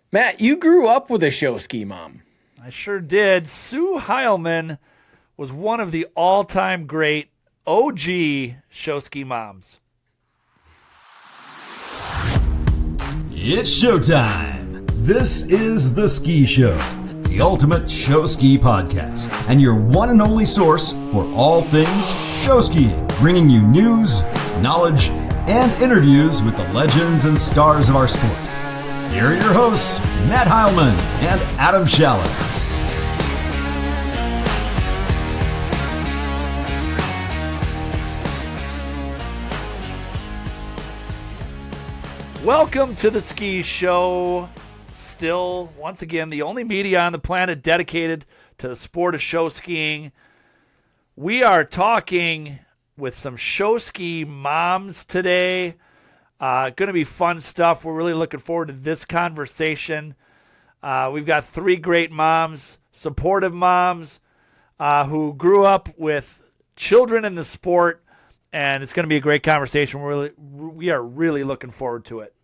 Matt, you grew up with a show ski mom. I sure did. Sue Heilman was one of the all-time great OG show ski moms. It's showtime. This is The Ski Show, the ultimate show ski podcast, and your one and only source for all things show skiing, bringing you news, knowledge, and interviews with the legends and stars of our sport. Here are your hosts, Matt Heilman and Adam Schaller. Welcome to The Ski Show. Still, once again, the only media on the planet dedicated to the sport of show skiing. We are talking with some show ski moms today. Going to be fun stuff. We're really looking forward to this conversation. We've got three great moms, supportive moms, who grew up with children in the sport, and it's going to be a great conversation. We are really looking forward to it.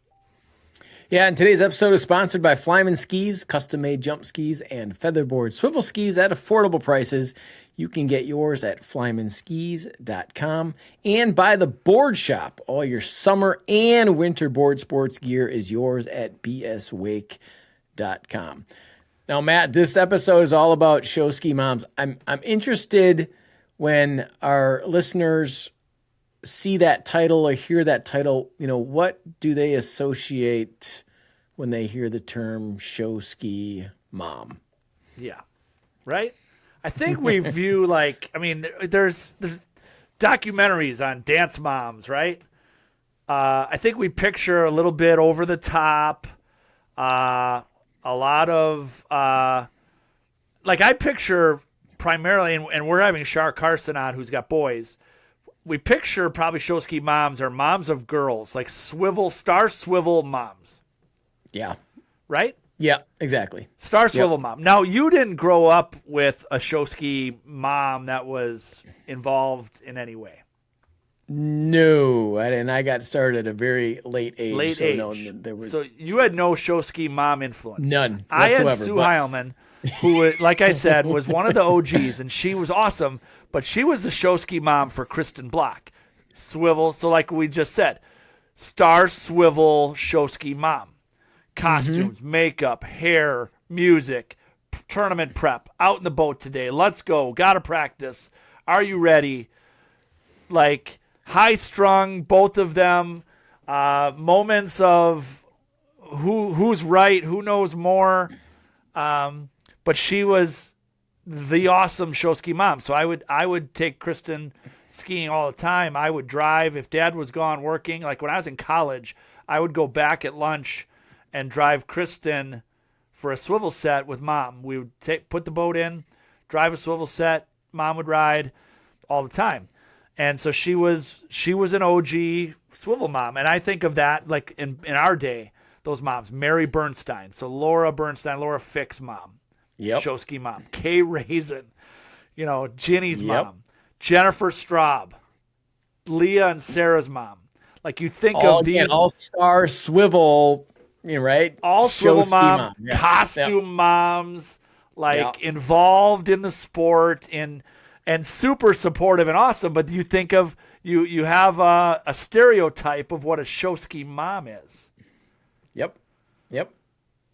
Yeah, and today's episode is sponsored by Flyman Skis, custom-made jump skis, and featherboard swivel skis at affordable prices. You can get yours at flymanskis.com. And by The Board Shop. All your summer and winter board sports gear is yours at bswake.com. Now, Matt, this episode is all about show ski moms. I'm interested when our listeners see that title or hear that title, what do they associate when they hear the term show ski mom? Yeah. Right? I think we view there's documentaries on dance moms, right? I think we picture a little bit over the top, a lot of, I picture primarily, and we're having Shar Carson on who's got boys. We picture probably show ski moms are moms of girls, like star swivel moms. Yeah. Right? Yeah, exactly. Star swivel mom. Now, you didn't grow up with a show ski mom that was involved in any way. No, and I got started at a very late age. So you had no show ski mom influence. None I whatsoever. had Sue Heilman, who, like I said, was one of the OGs, and she was awesome. But she was the show ski mom for Kristen Block. Swivel, so like we just said, star swivel show ski mom. Costumes, makeup, hair, music, tournament prep, out in the boat today. Let's go. Got to practice. Are you ready? Like high strung, both of them. Moments of who's right, who knows more. But she was the awesome show ski mom. So I would take Kristen skiing all the time. I would drive if Dad was gone working. Like when I was in college, I would go back at lunch and drive Kristen for a swivel set with Mom. We would put the boat in, drive a swivel set. Mom would ride all the time, and so she was an OG swivel mom. And I think of that like in our day, those moms, Mary Bernstein, so Laura Fick's mom. Yep. Show ski mom. Kay Raisin, Ginny's mom. Jennifer Straub. Leah and Sarah's mom. Like you think of these. All-star swivel, right? All show swivel moms, Yeah. costume moms, involved in the sport and super supportive and awesome. But you think of, you have a stereotype of what a show ski mom is. Yep.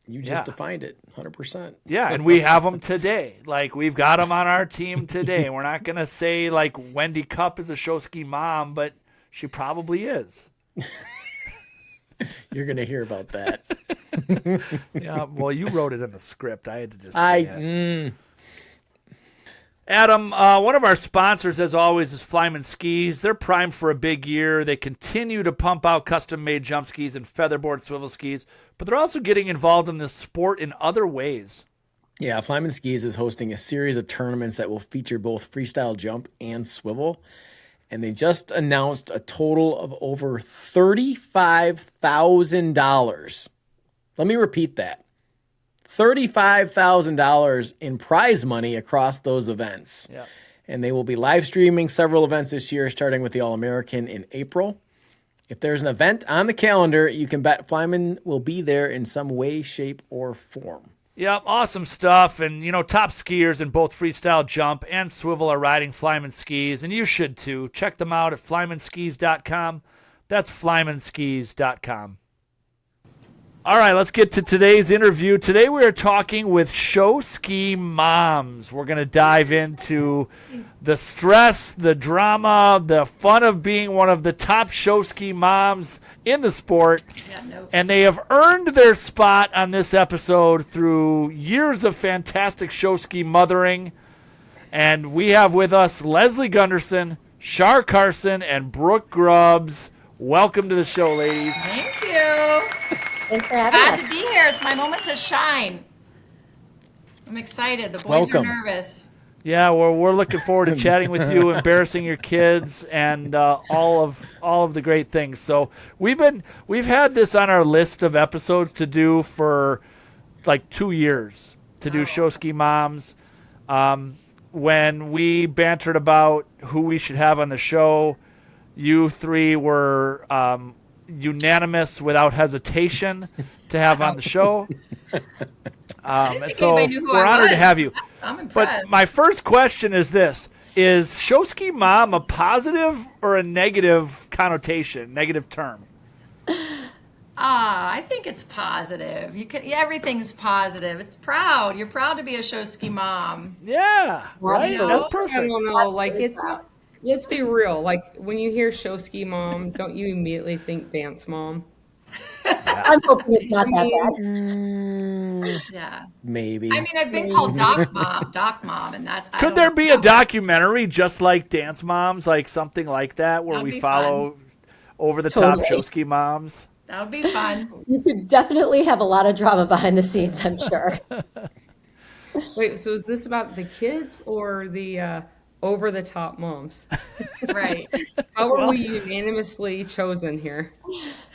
You just defined it 100%. Yeah, and we have them today. Like, we've got them on our team today. We're not going to say, like, Wendy Cup is a show ski mom, but she probably is. You're going to hear about that. Yeah, well, you wrote it in the script. I had to just say it. Adam, one of our sponsors, as always, is Flyman Skis. They're primed for a big year. They continue to pump out custom-made jump skis and featherboard swivel skis, but they're also getting involved in this sport in other ways. Yeah, Flyman Skis is hosting a series of tournaments that will feature both freestyle jump and swivel, and they just announced a total of over $35,000. Let me repeat that. $35,000 in prize money across those events. Yeah. And they will be live streaming several events this year, starting with the All-American in April. If there's an event on the calendar, you can bet Flyman will be there in some way, shape, or form. Yep, awesome stuff. And, top skiers in both freestyle jump and swivel are riding Flyman skis, and you should too. Check them out at flymanskis.com. That's flymanskis.com. All right, let's get to today's interview. Today we are talking with show ski moms. We're going to dive into the stress, the drama, the fun of being one of the top show ski moms in the sport. And they have earned their spot on this episode through years of fantastic show ski mothering. And we have with us Lesley Gunderson, Shar Carson, and Brook Grubs. Welcome to the show, ladies. Thank you. Thanks for having Glad us. to be here. It's my moment to shine. I'm excited. The boys Welcome. are nervous. Yeah, we're looking forward to chatting with you, embarrassing your kids, and all of the great things. So we've had this on our list of episodes to do for like 2 years to do show ski moms. When we bantered about who we should have on the show, you three were unanimous without hesitation to have on the show. And think so anybody knew who we're I honored to was. have you. I'm impressed. But my first question is this: is show ski mom a positive or a negative connotation, negative term? I think it's positive. Everything's positive. It's proud. You're proud to be a show ski mom. Yeah, right. Absolutely. That's I perfect. don't know. Like let's be real. Like when you hear show ski mom, don't you immediately think dance mom? I'm hoping it's not that bad. Yeah. Maybe. I mean, I've been called doc mom, and that's. Could there be a documentary just like Dance Moms, like something like that, where That'd we be follow over the top Totally. show ski moms? That would be fun. You could definitely have a lot of drama behind the scenes, I'm sure. Wait, so is this about the kids or the over the top moms? Right. How are we unanimously chosen here?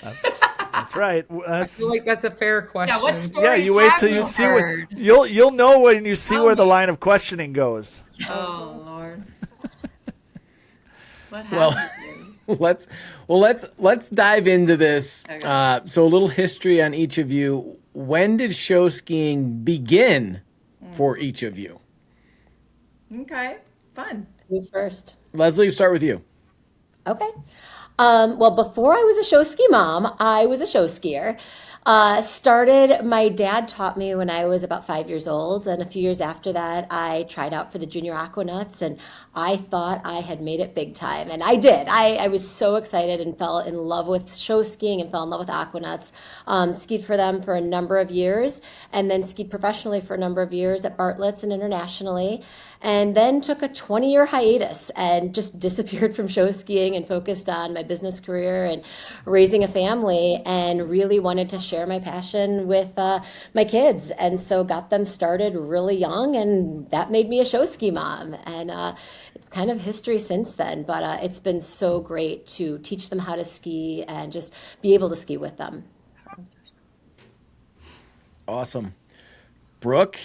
That's right. I feel like that's a fair question. Yeah. What Yeah, stories you wait have till you you see heard? what you'll know when you see Tell where the me. line of questioning goes. Oh Lord. What Well, happened? let's dive into this. Okay. So a little history on each of you. When did show skiing begin for each of you? Okay. Fun. Who's first? Lesley, start with you. Okay. Well, before I was a show ski mom, I was a show skier. My dad taught me when I was about 5 years old, and a few years after that, I tried out for the Junior Aquanuts, and I thought I had made it big time, and I did. I was so excited and fell in love with show skiing and fell in love with Aquanuts. Skied for them for a number of years, and then skied professionally for a number of years at Bartlett's and internationally, and then took a 20-year hiatus and just disappeared from show skiing and focused on my business career and raising a family, and really wanted to share my passion with my kids, and so got them started really young, and that made me a show ski mom. And it's kind of history since then, but it's been so great to teach them how to ski and just be able to ski with them. Awesome. Brooke?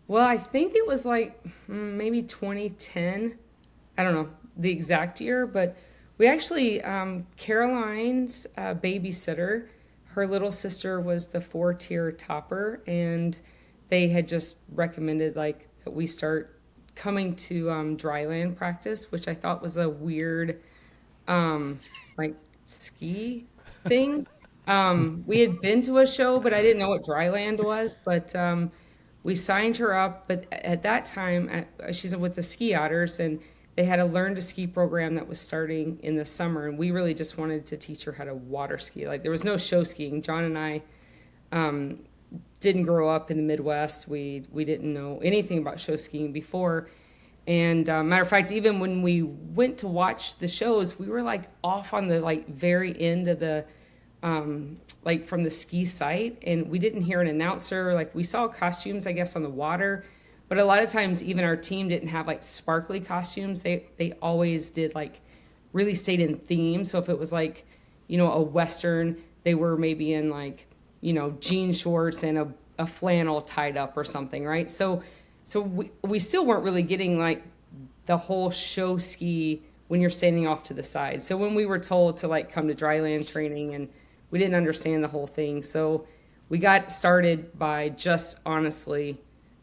Well, I think it was like maybe 2010. I don't know the exact year, but we actually, Caroline's babysitter, her little sister was the 4-tier topper, and they had just recommended like that we start coming to dryland practice, which I thought was a weird like ski thing. We had been to a show, but I didn't know what dryland was, but we signed her up. But at that time, she's with the Ski Otters, and they had a learn to ski program that was starting in the summer, and we really just wanted to teach her how to water ski. Like there was no show skiing. John and I didn't grow up in the Midwest. We didn't know anything about show skiing before. And matter of fact, even when we went to watch the shows, we were like off on the like very end of the like from the ski site, and we didn't hear an announcer. Like we saw costumes, I guess, on the water, but a lot of times even our team didn't have like sparkly costumes. They always did like really stayed in theme. So if it was like, a Western, they were maybe in like, jean shorts and a flannel tied up or something, right? So we still weren't really getting like the whole show ski when you're standing off to the side. So when we were told to like come to dryland training, and we didn't understand the whole thing. So we got started by just honestly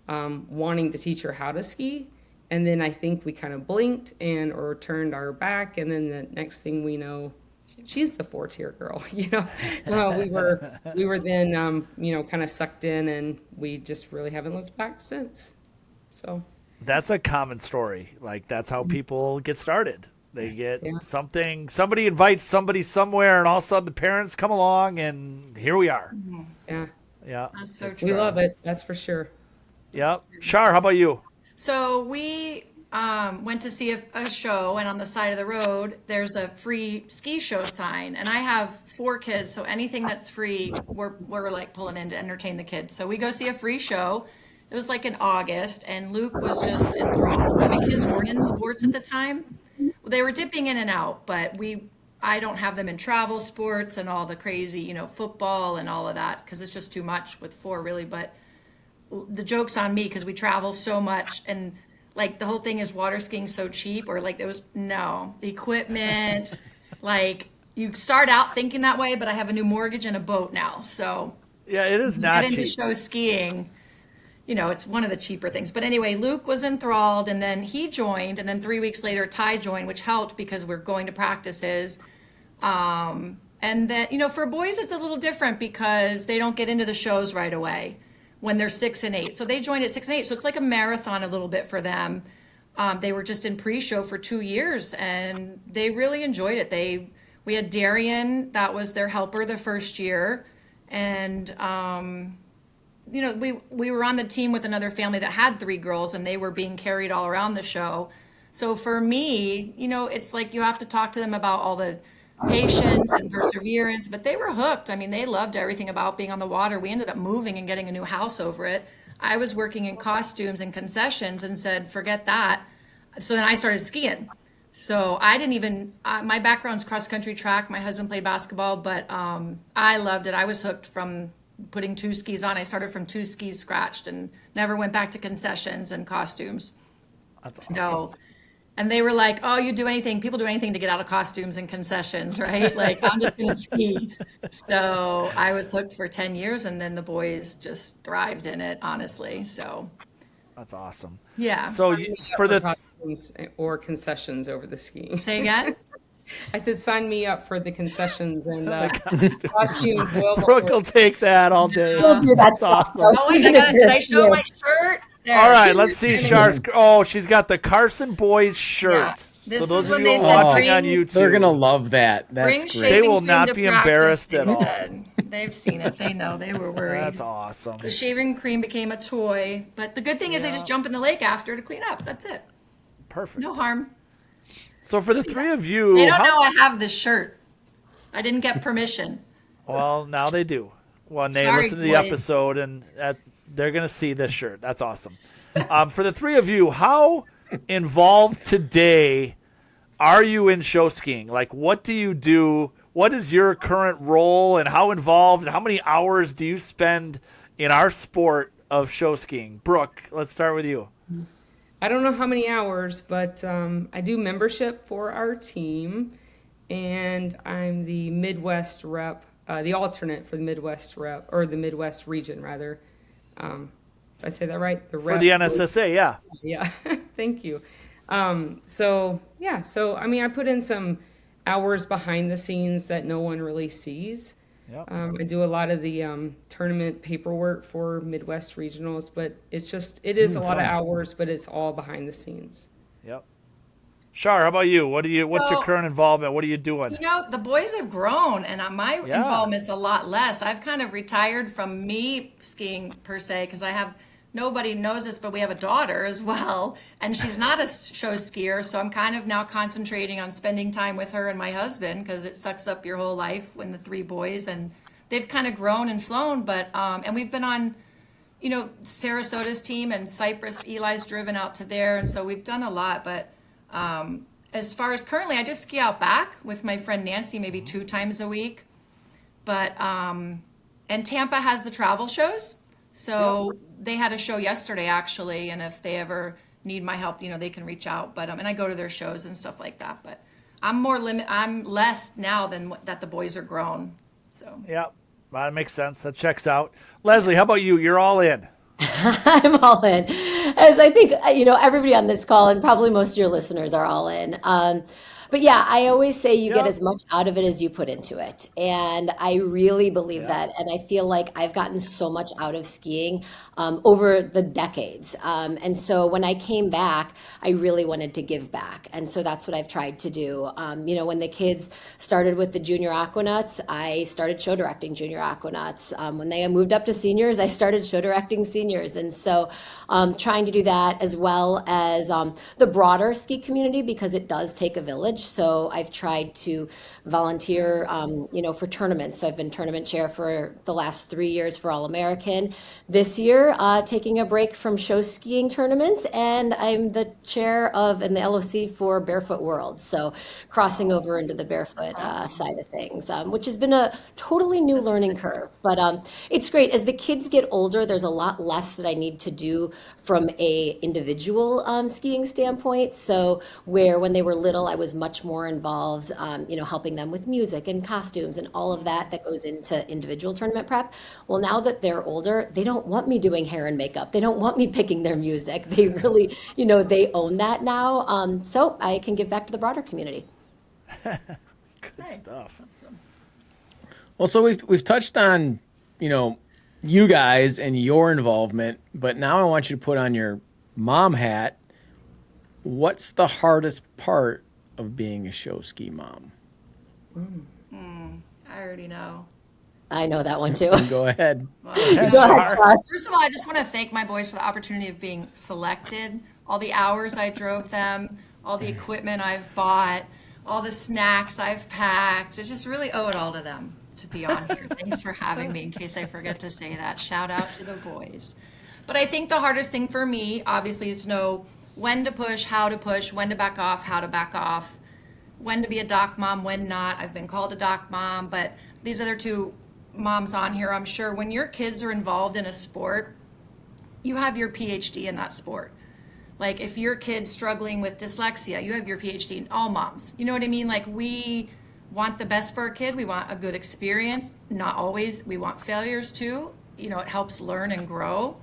wanting to teach her how to ski. And then I think we kind of blinked or turned our back. And then the next thing we know, she's the 4-tier girl, we were then, kind of sucked in, and we just really haven't looked back since. So That's a common story. Like, that's how people get started. They get somebody invites somebody somewhere, and all of a sudden the parents come along, and here we are. yeah, Yeah. That's so true. we love it. That's for sure. Yep. Shar, how about you? So we went to see a show, and on the side of the road, there's a free ski show sign. And I have 4 kids, so anything that's free, we're like pulling in to entertain the kids. So we go see a free show. It was like in August, and Luke was just enthralled. My kids weren't in sports at the time. They were dipping in and out, but I don't have them in travel sports and all the crazy, football and all of that, because it's just too much with 4 really. But the joke's on me because we travel so much, and like the whole thing is water skiing so cheap, or like the equipment, like you start out thinking that way, but I have a new mortgage and a boat now. So Yeah, it is not get into cheap. show skiing, it's one of the cheaper things. But anyway, Luke was enthralled, and then he joined, and then 3 weeks later, Ty joined, which helped because we're going to practices. And then, for boys, it's a little different because they don't get into the shows right away when they're 6 and 8. So they joined at 6 and 8. So it's like a marathon a little bit for them. They were just in pre-show for 2 years, and they really enjoyed it. We had Darian, that was their helper the first year. And, we were on the team with another family that had 3 girls, and they were being carried all around the show. So for me, it's like you have to talk to them about all the patience and perseverance, but they were hooked. I mean, they loved everything about being on the water. We ended up moving and getting a new house over it. I was working in costumes and concessions and said, forget that. So then I started skiing. So I didn't even, my background's cross country track. My husband played basketball, but I loved it. I was hooked from putting 2 skis on. I started from 2 skis scratched and never went back to concessions and costumes. That's awesome. So, and they were like, oh, you do anything. People do anything to get out of costumes and concessions, right? Like, I'm just going to ski. So I was hooked for 10 years, and then the boys just thrived in it, honestly. So, That's awesome. yeah. So for the costumes or concessions over the skiing. Say again? I said, sign me up for the concessions and costumes. Brooke will take that all day. We'll do that That's stuff. awesome. Oh, wait, did I show my shirt? There. All right, let's see Shar's. Oh, she's got the Carson Boys shirt. Yeah. This So those is of when you they said watching bring- on YouTube, They're gonna love that. Bring That's shaving great. They will cream not to be practice, embarrassed they at all. said. They've seen it. They know. They were worried. That's awesome. The shaving cream became a toy, but the good thing is they just jump in the lake after to clean up. That's it. Perfect. No harm. So for the 3 of you, They don't know I have this shirt. I didn't get permission. well, now they do. When they Sorry, listen to the boys. episode, and they're gonna see this shirt. That's awesome. For the 3 of you, how involved today are you in show skiing? Like, what do you do? What is your current role, and how involved, and how many hours do you spend in our sport of show skiing? Brooke, let's start with you. I don't know how many hours, but I do membership for our team, and I'm the Midwest rep, the alternate for the Midwest rep, or the Midwest region, rather. Did I say that right? The For rep. the NSSA, yeah. Yeah, thank you. So I mean, I put in some hours behind the scenes that no one really sees. Yep. I do a lot of the tournament paperwork for Midwest regionals, but it is a lot of hours, but it's all behind the scenes. Yep. Shar, how about you? What's your So- current involvement? What are you doing? The boys have grown, and my Yeah. involvement's a lot less. I've kind of retired from me skiing per se, because nobody knows this, but we have a daughter as well, and she's not a show skier, so I'm kind of now concentrating on spending time with her and my husband, because it sucks up your whole life when the 3 boys, and they've kind of grown and flown, but and we've been on Sarasota's team, and Cyprus, Eli's driven out to there, and so we've done a lot. But as far as currently, I just ski out back with my friend Nancy maybe 2 times a week. But and Tampa has the travel shows, so they had a show yesterday actually, and if they ever need my help, they can reach out. But and I go to their shows and stuff like that. But I'm less now than that the boys are grown. So Yeah, that makes sense. That checks out. Lesley, how about you? You're all in. I'm all in. As I think, everybody on this call and probably most of your listeners are all in. But yeah, I always say you get Yep. as much out of it as you put into it. And I really believe that. And I feel like I've gotten so much out of skiing over the decades. And so when I came back, I really wanted to give back. And so that's what I've tried to do. When the kids started with the junior aquanauts, I started show directing junior aquanauts. When they moved up to seniors, I started show directing seniors. And so trying to do that as well as the broader ski community, because it does take a village. So I've tried to volunteer, for tournaments. So I've been tournament chair for the last 3 years for All-American. This year, taking a break from show skiing tournaments, and I'm the chair of and the LOC for Barefoot World. So crossing over into the barefoot side of things, which has been a totally new learning curve. But it's great. As the kids get older, there's a lot less that I need to do from a individual skiing standpoint. So where when they were little, I was much more involved, helping them with music and costumes and all of that goes into individual tournament prep. Well, now that they're older, they don't want me doing hair and makeup. They don't want me picking their music. They really, they own that now. So I can give back to the broader community. Good stuff. Well, so we've touched on, you guys and your involvement, but now I want you to put on your mom hat. What's the hardest part of being a show ski mom? I already know. I know that one too. Go ahead. Go ahead, Shar. First of all, I just want to thank my boys for the opportunity of being selected, all the hours I drove them, all the equipment I've bought, all the snacks I've packed. I just really owe it all to them to be on here. Thanks for having me, in case I forget to say that. Shout out to the boys. But I think the hardest thing for me, obviously, is to know when to push, how to push, when to back off, how to back off, when to be a doc mom, when not. I've been called a doc mom, but these other two moms on here, I'm sure when your kids are involved in a sport, you have your PhD in that sport. Like if your kid's struggling with dyslexia, you have your PhD in all moms. You know what I mean? Like we want the best for our kid. We want a good experience. Not always. We want failures too. It helps learn and grow.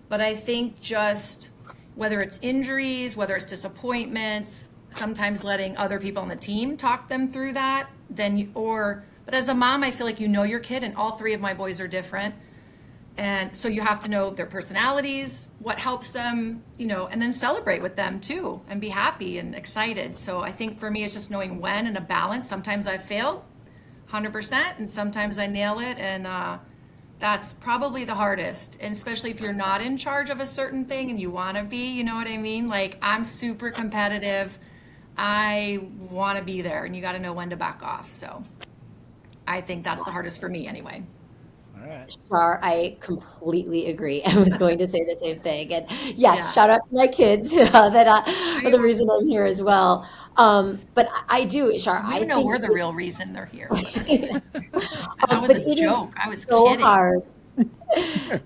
But I think just whether it's injuries, whether it's disappointments, sometimes letting other people on the team talk them through that, but as a mom, I feel like your kid, and all three of my boys are different. And so you have to know their personalities, what helps them, and then celebrate with them too, and be happy and excited. So I think for me, it's just knowing when and a balance. Sometimes I fail 100%, and sometimes I nail it. And that's probably the hardest. And especially if you're not in charge of a certain thing and you want to be, you know what I mean? Like I'm super competitive. I want to be there, and you got to know when to back off. So I think that's the hardest for me anyway. All right. Shar, I completely agree. I was going to say the same thing. And yes, Yeah. shout out to my kids that are the reason I'm here as well. But I do, Shar. I I know think we're the real reason they're here. That was but a it is joke. I was so kidding. hard.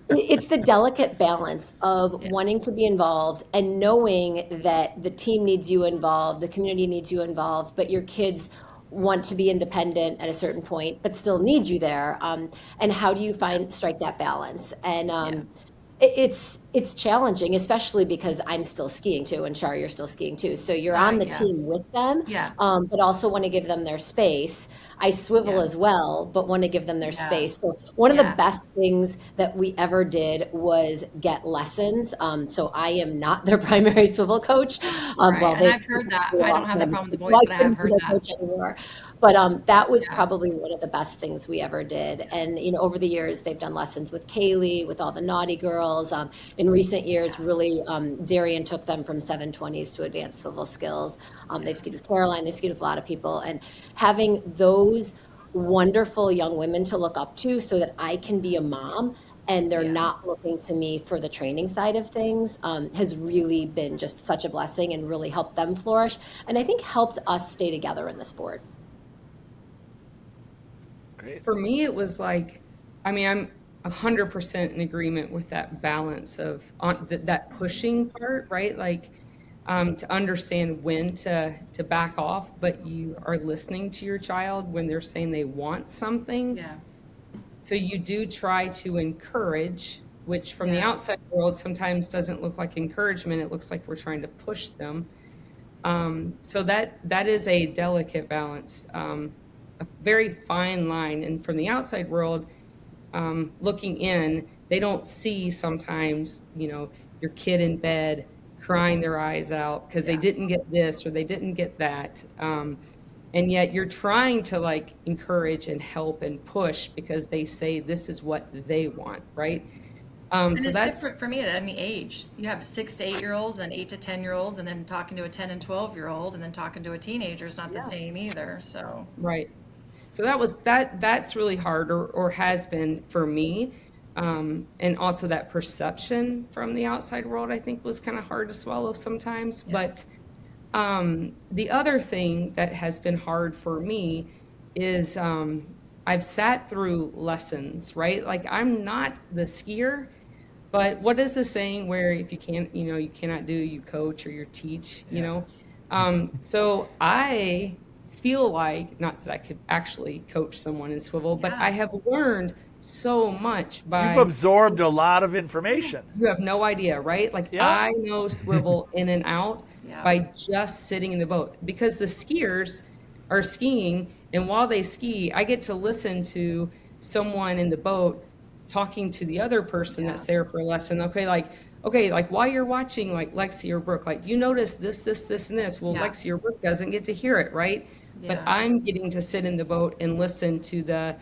It's the delicate balance of wanting to be involved and knowing that the team needs you involved, the community needs you involved, but your kids want to be independent at a certain point, but still need you there. And how do you strike that balance? And it's challenging, especially because I'm still skiing too, and Shar, you're still skiing too. So you're on the Yeah. team with them, Yeah. but also want to give them their space. I swivel Yeah. as well, but want to give them their Yeah. space. So one of the Yeah. best things that we ever did was get lessons. So I am not their primary swivel coach. Right. Well, And they I've heard that. swivel I don't have that often, problem with the so boys, but I couldn't have be heard their that. coach anymore. But that was Yeah. probably one of the best things we ever did. And over the years, they've done lessons with Kaylee, with all the naughty girls. In recent years, really, Darian took them from 720s to advanced swivel skills. They've skied with Caroline, they skied with a lot of people, and having those wonderful young women to look up to so that I can be a mom and they're Yeah. not looking to me for the training side of things has really been just such a blessing and really helped them flourish. And I think helped us stay together in the sport. Great. For me, it was like, I'm 100% in agreement with that balance of that pushing part, right? Like to understand when to back off, but you are listening to your child when they're saying they want something. Yeah. So you do try to encourage, which from the Yeah. outside world sometimes doesn't look like encouragement. It looks like we're trying to push them. So that is a delicate balance, a very fine line. And from the outside world, looking in, they don't see sometimes, your kid in bed crying their eyes out because they didn't get this or they didn't get that. And yet you're trying to like encourage and help and push because they say this is what they want, right? And So it's that's different for me at any age. You have 6 to 8-year-olds and 8 to 10-year-olds, and then talking to a 10 and 12-year-old, and then talking to a teenager is not the same either. So right. So that's really hard or has been for me. And also that perception from the outside world, I think was kind of hard to swallow sometimes. But the other thing that has been hard for me is I've sat through lessons, right? Like I'm not the skier, but what is the saying where if you can't, you cannot do, you coach or you teach, So I feel like, not that I could actually coach someone in swivel, but I have learned so much by. You've absorbed a lot of information. You have no idea, right? Like I know swivel in and out by just sitting in the boat because the skiers are skiing, and while they ski, I get to listen to someone in the boat talking to the other person that's there for a lesson. Okay, like while you're watching like Lexi or Brooke, like you notice this, and this. Well, Lexi or Brooke doesn't get to hear it, right? But I'm getting to sit in the boat and listen to the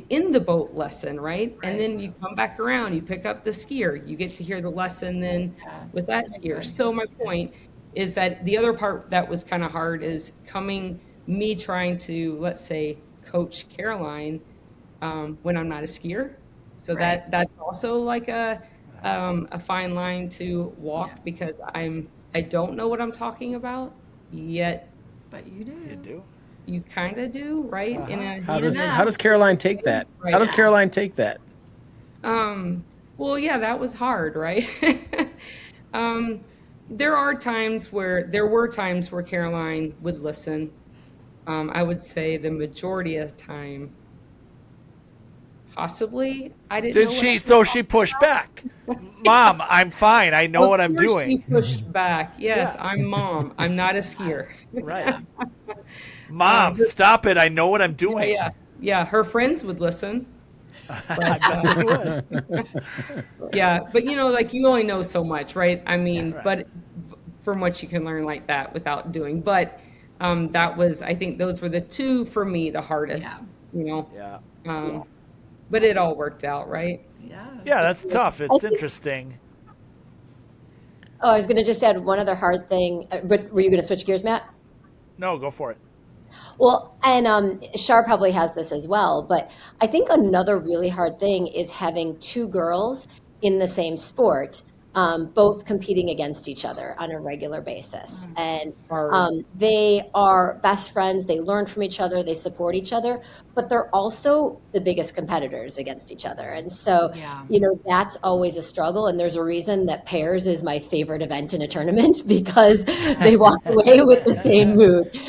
in the boat lesson, right? And then you come back around, you pick up the skier, you get to hear the lesson then with that skier. So my point is that the other part that was kind of hard is me trying to, let's say, coach Caroline when I'm not a skier. So that's also like a fine line to walk because I don't know what I'm talking about yet. but you do. You do. You kind of do, right? How does Caroline take that? How does Caroline take that? Well, yeah, that was hard, right? There were times where Caroline would listen. I would say the majority of the time, possibly, I didn't know. Did she? So she pushed back. Mom, I'm fine. I know what I'm doing. She pushed back. Yes, I'm mom. I'm not a skier. Right. Mom, stop it. I know what I'm doing. Yeah. Her friends would listen. But, yeah, but like you only know so much, right? I mean, but from what you can learn like that without doing. But that was, I think those were the two for me, the hardest, Yeah. But it all worked out, right? Yeah, that's tough. It's interesting. Oh, I was going to just add one other hard thing. But were you going to switch gears, Matt? No, go for it. Well, and Shar probably has this as well, but I think another really hard thing is having two girls in the same sport, both competing against each other on a regular basis. And they are best friends, they learn from each other, they support each other, but they're also the biggest competitors against each other. And so, that's always a struggle. And there's a reason that pairs is my favorite event in a tournament because they walk away with the same mood.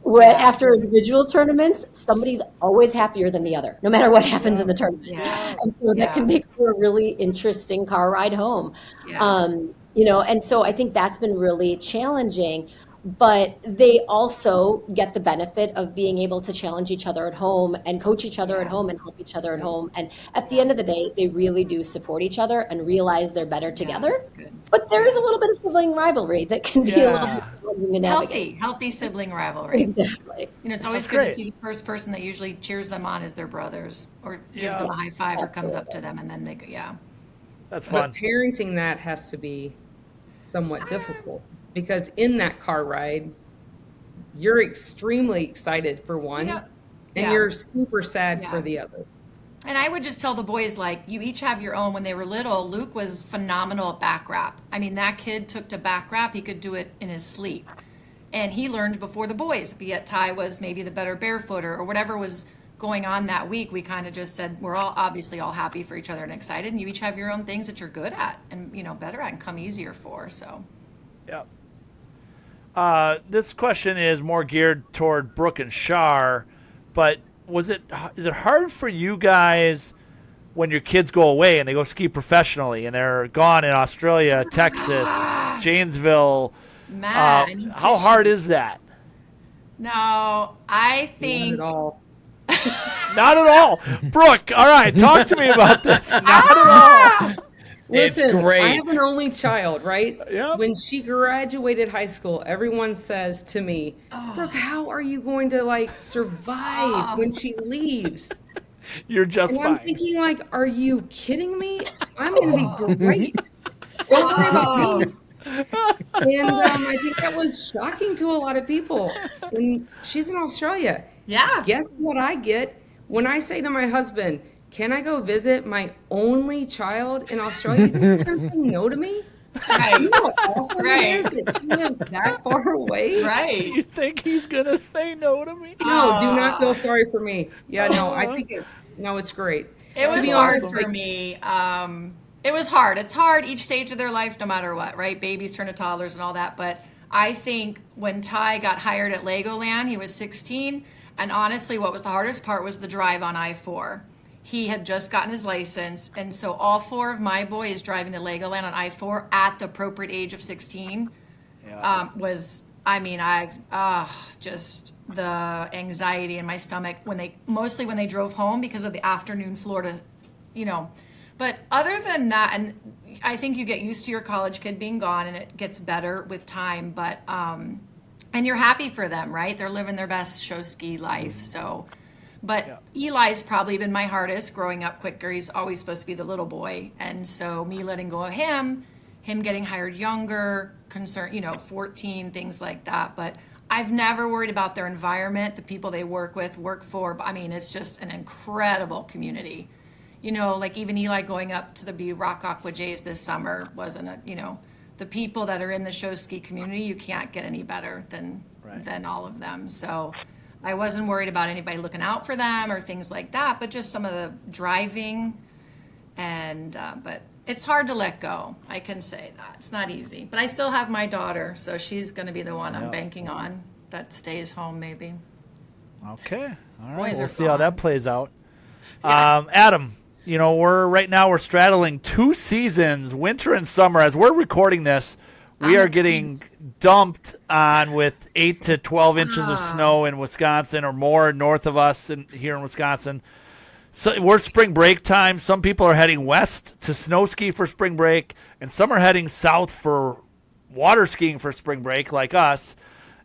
After individual tournaments, somebody's always happier than the other, no matter what happens in the tournament. And so that can make for a really interesting car ride home. And so I think that's been really challenging, but they also get the benefit of being able to challenge each other at home and coach each other at home and help each other at home. And at the end of the day, they really do support each other and realize they're better together. But there is a little bit of sibling rivalry that can be a little bit challenging to navigate. Healthy sibling rivalry. Exactly. It's always good to see the first person that usually cheers them on as their brothers or gives them a high five or comes up to them and then they go, That's fun. But parenting that has to be somewhat difficult because in that car ride, you're extremely excited for one and you're super sad for the other. And I would just tell the boys, like, you each have your own. When they were little, Luke was phenomenal at back wrap. I mean, that kid took to back wrap. He could do it in his sleep. And he learned before the boys. Be it Ty was maybe the better barefooter or whatever was going on that week. We kind of just said, we're all obviously all happy for each other and excited. And you each have your own things that you're good at and, better at and come easier for. So. Yeah. This question is more geared toward Brooke and Shar, but is it hard for you guys when your kids go away and they go ski professionally and they're gone in Australia, Texas, Janesville? Man, How hard is that? No, I think. Not at all. Not at all. Brooke, all right, talk to me about this. Not at all. It's Listen, great. I have an only child, right? Yep. When she graduated high school, everyone says to me, Brooke, how are you going to survive when she leaves? You're just And fine. I'm thinking are you kidding me? I'm going to be great. Don't worry about me. And I think that was shocking to a lot of people. And she's in Australia. Yeah. Guess what I get when I say to my husband, can I go visit my only child in Australia? You think he's going to say no to me? Right. You know how awesome Right. it is that she lives that far away? Right. You think he's going to say no to me? No, do not feel sorry for me. Yeah, no, I think it's great. It To was be hard honest, for me. It was hard. It's hard each stage of their life, no matter what, right? Babies turn to toddlers and all that. But I think when Ty got hired at Legoland, he was 16. And honestly, what was the hardest part was the drive on I-4. He had just gotten his license. And so all 4 of my boys driving to Legoland on I-4 at the appropriate age of 16 just the anxiety in my stomach mostly when they drove home because of the afternoon Florida, But other than that, and I think you get used to your college kid being gone and it gets better with time, but, and you're happy for them, right? They're living their best show ski life. So, but Eli's probably been my hardest growing up quicker. He's always supposed to be the little boy. And so me letting go of him getting hired younger, 14, things like that. But I've never worried about their environment, the people they work with, work for. I mean, it's just an incredible community. Even Eli going up to the B Rock Aqua Jays this summer wasn't the people that are in the show ski community, you can't get any better than all of them. So I wasn't worried about anybody looking out for them or things like that, but just some of the driving but it's hard to let go. I can say that. It's not easy. But I still have my daughter, so she's going to be the one I'm banking on that stays home maybe. Okay. All right. Boys We'll are see how fun. that plays out. Adam, we're straddling 2 seasons, winter and summer. As we're recording this, we are getting dumped on with 8 to 12 inches of snow in Wisconsin or more north of us here in Wisconsin. So we're spring break time. Some people are heading west to snow ski for spring break, and some are heading south for water skiing for spring break like us.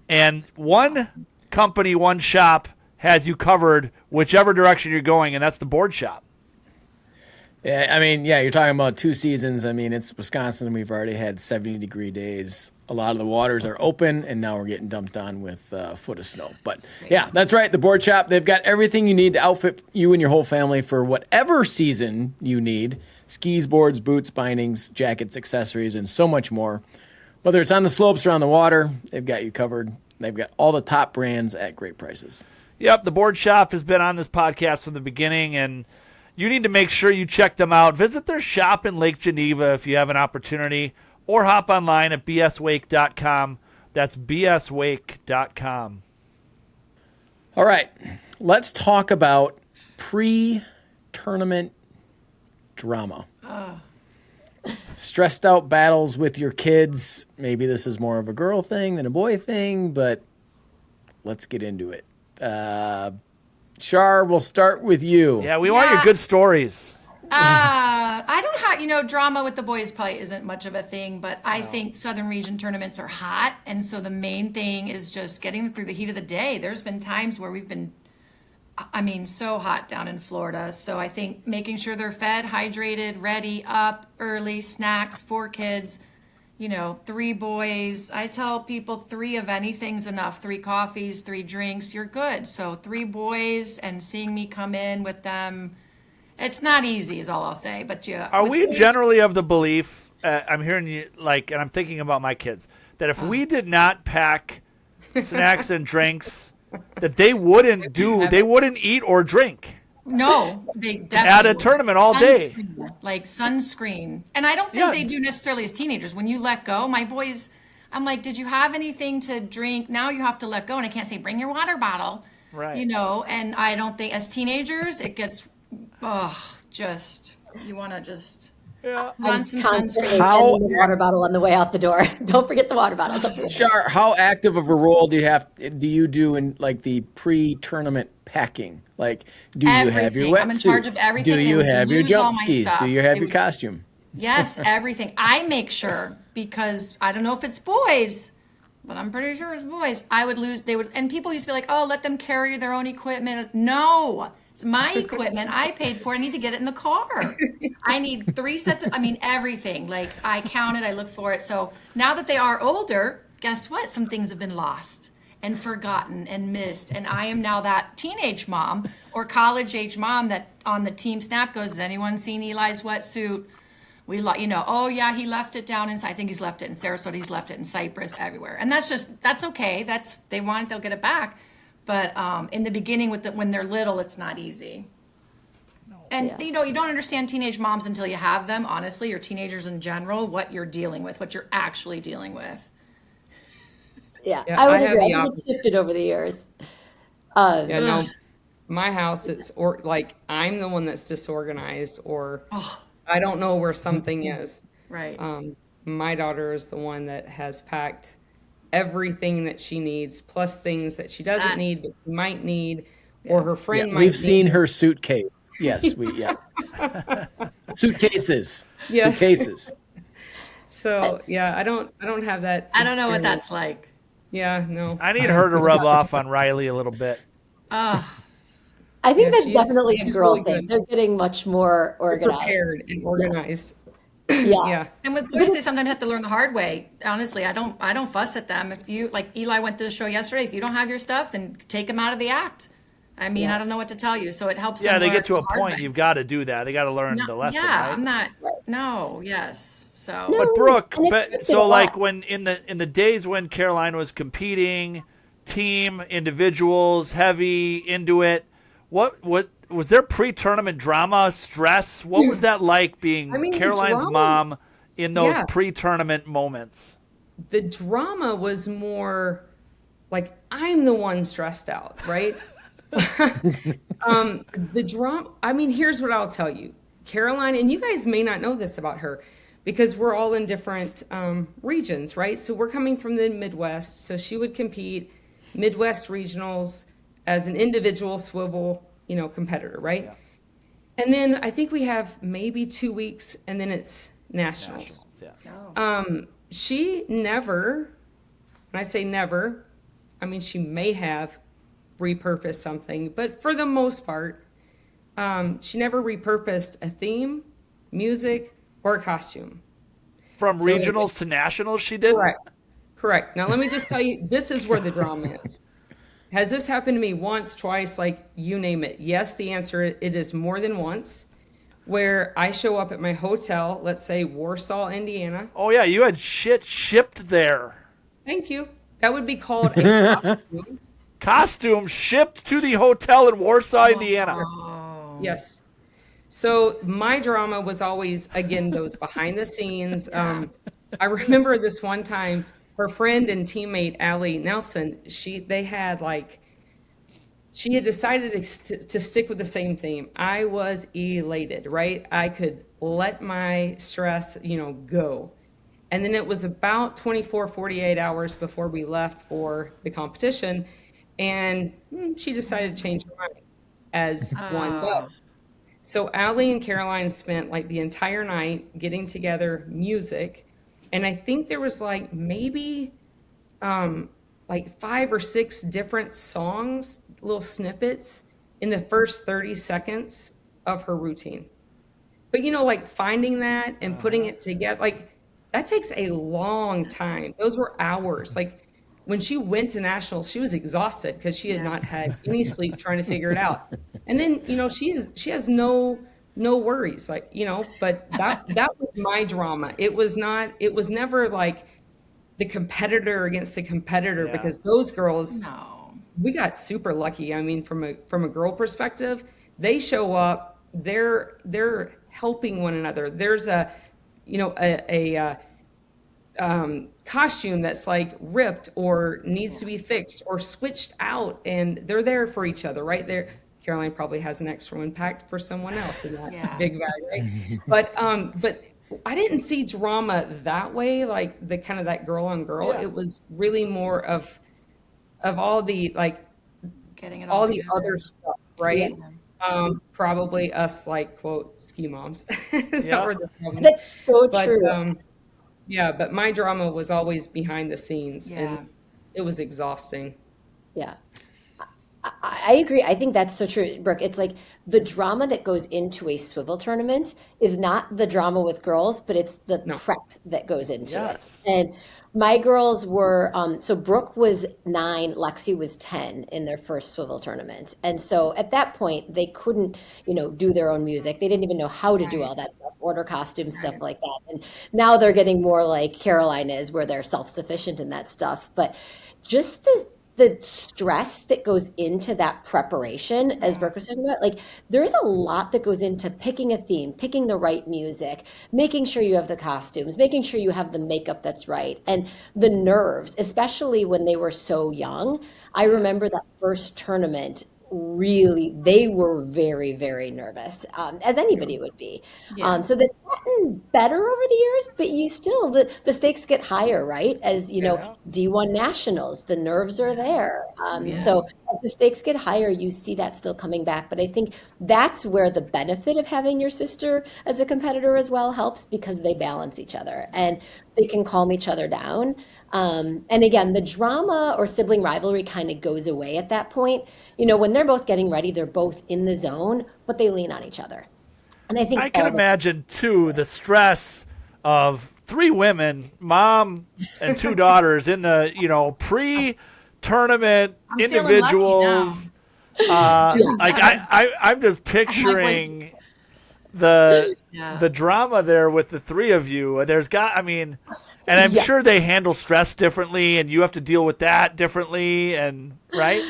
And one company, one shop has you covered whichever direction you're going, and that's the board shop. Yeah, you're talking about 2 seasons. It's Wisconsin, and we've already had 70-degree days. A lot of the waters are open, and now we're getting dumped on with a foot of snow. But, yeah, that's right, the board shop. They've got everything you need to outfit you and your whole family for whatever season you need. Skis, boards, boots, bindings, jackets, accessories, and so much more. Whether it's on the slopes or on the water, they've got you covered. They've got all the top brands at great prices. Yep, the board shop has been on this podcast from the beginning, and you need to make sure you check them out. Visit their shop in Lake Geneva if you have an opportunity, or hop online at bswake.com. That's bswake.com. All right, let's talk about pre-tournament drama. Stressed out battles with your kids. Maybe this is more of a girl thing than a boy thing, but let's get into it. Shar, we'll start with you. Yeah, we want your good stories. I don't have, drama with the boys probably isn't much of a thing, but I think Southern Region tournaments are hot. And so the main thing is just getting through the heat of the day. There's been times where we've been, so hot down in Florida. So I think making sure they're fed, hydrated, ready, up early, snacks, 4 kids, 3 boys. I tell people 3 of anything's enough. 3 coffees, 3 drinks, you're good. So 3 boys and seeing me come in with them. It's not easy is all I'll say, but Are we generally of the belief, I'm hearing you and I'm thinking about my kids, that if we did not pack snacks and drinks, that they wouldn't eat or drink? No, they definitely at a would. tournament all day. Like sunscreen. And I don't think they do necessarily as teenagers. When you let go, my boys, I'm like, did you have anything to drink? Now you have to let go. And I can't say, bring your water bottle. Right. You know, and I don't think as teenagers, it gets, you want to just run some Constantly sunscreen. getting the water bottle on the way out the door. Don't forget the water bottle. Shar, how active of a role do you do in like the pre-tournament packing? Like, do you have your Everything. I'm in wetsuit? charge of everything. Do you They would have your lose all jump my skis? stuff. Do you have They your would- costume? Yes, everything. I make sure because I don't know if it's boys, but I'm pretty sure it's boys. And people used to be like, oh, let them carry their own equipment. No, it's my equipment. I paid for it. I need to get it in the car. I need 3 sets of, everything. Like I count it, I look for it. So now that they are older, guess what? Some things have been lost and forgotten and missed. And I am now that teenage mom or college age mom that on the team snap goes, has anyone seen Eli's wetsuit? Oh yeah, he left it down I think he's left it in Sarasota, he's left it in Cyprus, everywhere. And that's okay. They want it, they'll get it back. But in the beginning when they're little, it's not easy. And you don't understand teenage moms until you have them, honestly, or teenagers in general, what you're dealing with, what you're actually dealing with. Yeah, Yeah, I would I have agree. the I think it's shifted over the years. No, my house, like I'm the one that's disorganized, or I don't know where something is. Right. My daughter is the one that has packed everything that she needs, plus things that she doesn't need, but she might need, or her friend might We've need. seen her suitcase. Yes, suitcases. Yes. Suitcases. So yeah, I don't have that. I don't know what experience. that's like. Yeah, no. I need her to rub off on Riley a little bit. I think Yeah, that's she's- definitely a she's girl really thing. good. They're getting much more organized. Prepared and organized. Yeah. Yeah. And with boys, they sometimes have to learn the hard way. Honestly, I don't fuss at them. If you, like Eli went to the show yesterday, if you don't have your stuff, then take them out of the act. I don't know what to tell you. So it helps Yeah, them they learn get to a the hard point. way. You've got to do that. They got to learn the lesson, Yeah, right? I'm not. No, yes. So. But Brooke, and it's shifted so a like lot. when in the days when Caroline was competing, team, individuals, heavy into it, what was there pre-tournament drama, stress? What was that like being the Caroline's drama- mom in those Yeah. pre-tournament moments? The drama was more like I'm the one stressed out, right? The drama, here's what I'll tell you. Caroline, and you guys may not know this about her because we're all in different regions, right? So we're coming from the Midwest. So she would compete Midwest regionals as an individual swivel, competitor, right? Yeah. And then I think we have maybe 2 weeks and then it's nationals. Yeah. She never, and I say never, she may have repurposed something, but for the most part, she never repurposed a theme, music, or a costume. From regionals to nationals, she did? Correct. Now, let me just tell you, this is where the drama is. Has this happened to me once, twice, like you name it? Yes, the answer, it is more than once, where I show up at my hotel, let's say Warsaw, Indiana. Oh, yeah, you had shit shipped there. Thank you. That would be called a costume. Costume shipped to the hotel in Warsaw, Indiana. Yes. So my drama was always, again, those behind the scenes. I remember this one time, her friend and teammate, Allie Nelson, she had decided to stick with the same theme. I was elated, right? I could let my stress, go. And then it was about 24, 48 hours before we left for the competition. And she decided to change her mind, as one does. So Allie and Caroline spent like the entire night getting together music. And I think there was like maybe like 5 or 6 different songs, little snippets in the first 30 seconds of her routine. But like finding that and putting it together, like that takes a long time. Those were hours. Like when she went to nationals, she was exhausted because she had not had any sleep trying to figure it out. And then, she has no worries, like, but that was my drama. It was never like the competitor against the competitor, because those girls, we got super lucky. From a girl perspective, they show up, they're helping one another. There's costume that's like ripped or needs to be fixed or switched out, and they're there for each other, right there. Caroline probably has an extra one packed for someone else in that Yeah. big bag, right? But I didn't see drama that way, like the kind of that girl on girl. Yeah. It was really more of all the like Getting it all all the together. other stuff, right? Yeah. Probably us like quote ski moms that Yeah. were the problems. That's so But true. yeah, but my drama was always behind the scenes, Yeah. and it was exhausting. Yeah. I agree. I think that's so true, Brooke. It's like the drama that goes into a swivel tournament is not the drama with girls, but it's the No. prep that goes into Yes. it. And my girls were, so Brooke was 9, Lexi was 10 in their first swivel tournament. And so at that point, they couldn't, do their own music. They didn't even know how to do Right. all that stuff, order costumes, stuff Right. like that. And now they're getting more like Caroline is, where they're self-sufficient in that stuff. But just the stress that goes into that preparation, as Brooke was talking about, like there's a lot that goes into picking a theme, picking the right music, making sure you have the costumes, making sure you have the makeup that's right, and the nerves, especially when they were so young. I remember that first tournament. Really, they were very, very nervous, as anybody would be. Yeah. So that's gotten better over the years, but you still, the stakes get higher, right? As Yeah. D1 nationals, the nerves are there. So as the stakes get higher, you see that still coming back. But I think that's where the benefit of having your sister as a competitor as well helps, because they balance each other and they can calm each other down. And again, the drama or sibling rivalry kind of goes away at that point. When they're both getting ready, they're both in the zone, but they lean on each other. And I think I can all the imagine too the stress of 3 women, mom and 2 daughters in the pre-tournament I'm feeling lucky individuals. Like I'm just picturing the Yeah. the drama there with the 3 of you. And I'm Yeah. sure they handle stress differently, and you have to deal with that differently, and right.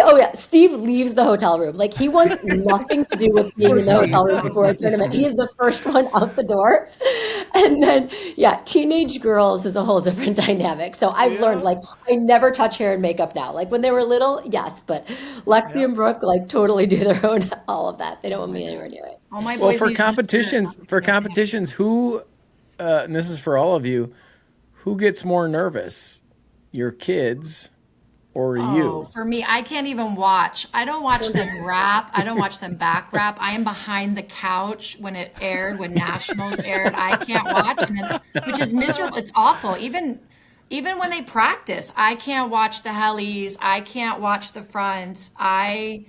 Oh yeah, Steve leaves the hotel room. Like he wants nothing to do with being in the hotel room before a tournament. He is the first one out the door. And then teenage girls is a whole different dynamic. So I've learned like I never touch hair and makeup now. Like when they were little, yes, but Lexi and Brooke like totally do their own all of that. They don't want me anywhere near it. All my Well, boys for use it. competitions, who, and this is for all of you, who gets more nervous, your kids or Oh, you? for me, I can't even watch. I don't watch them rap. I don't watch them back rap. I am behind the couch when it aired, when Nationals aired. I can't watch, which is miserable. It's awful. Even when they practice, I can't watch the helis. I can't watch the fronts. And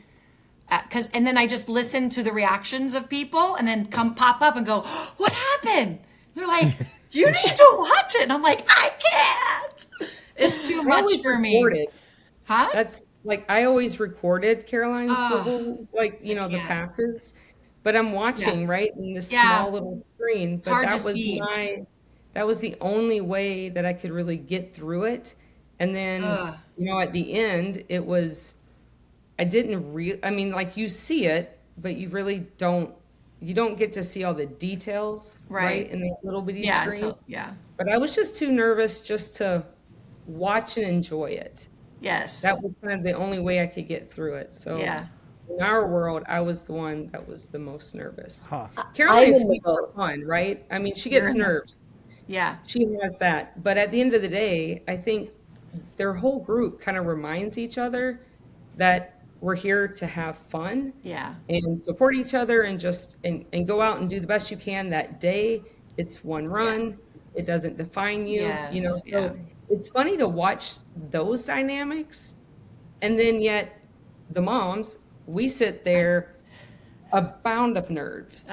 then I just listen to the reactions of people, and then come pop up and go, "What happened?" They're like, "You need to watch it," and I'm like, "I can't. It's too I much always for me." recorded. Huh? That's like I always recorded Caroline's Ah, swivel, like the can't. passes, but I'm watching right in this Yeah. small little screen. But hard to that was see. that was the only way that I could really get through it. And then Ugh. at the end, it was I didn't really. I mean, like you see it, but you really don't. You don't get to see all the details, Right. in that little bitty Yeah, screen. yeah. But I was just too nervous just to watch and enjoy it. Yes. That was kind of the only way I could get through it. So Yeah. in our world, I was the one that was the most nervous. Huh. I'm Caroline's in the sweet for boat. fun, right? I mean, she gets in the- nerves. Yeah. She has that. But at the end of the day, I think their whole group kind of reminds each other that we're here to have fun Yeah. and support each other and just and go out and do the best you can that day. It's one run. It doesn't define you, Yes, So yeah. it's funny to watch those dynamics, and then yet the moms, we sit there a bound of nerves,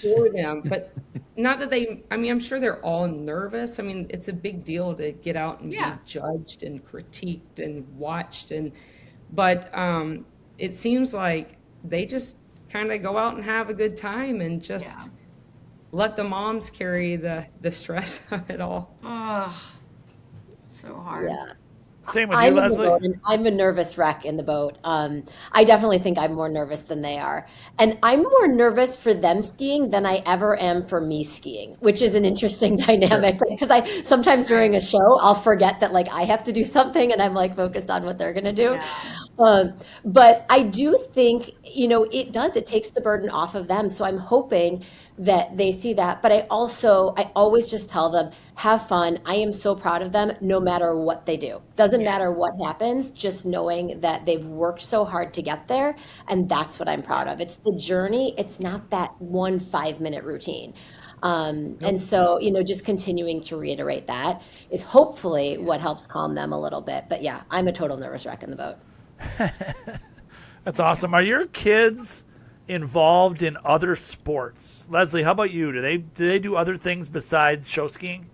for them. But not that I mean, I'm sure they're all nervous. I mean, it's a big deal to get out and Yeah. be judged and critiqued and watched but it seems like they just kind of go out and have a good time and just let the moms carry the stress of it all. Oh, so hard. Yeah. Same with you, I'm in the Lesley. boat, and I'm a nervous wreck in the boat. I definitely think I'm more nervous than they are. And I'm more nervous for them skiing than I ever am for me skiing, which is an interesting dynamic. Because I sometimes during a show, I'll forget that like I have to do something and I'm like focused on what they're going to do. Yeah. But I do think, it does, it takes the burden off of them. So I'm hoping that they see that. But I always just tell them, have fun. I am so proud of them no matter what they do. Doesn't matter what happens, just knowing that they've worked so hard to get there. And that's what I'm proud of. It's the journey. It's not that 1 5-minute routine. And so, just continuing to reiterate that is hopefully what helps calm them a little bit. But yeah, I'm a total nervous wreck in the boat. That's awesome. Are your kids involved in other sports? Lesley, how about you? Do they do other things besides show skiing?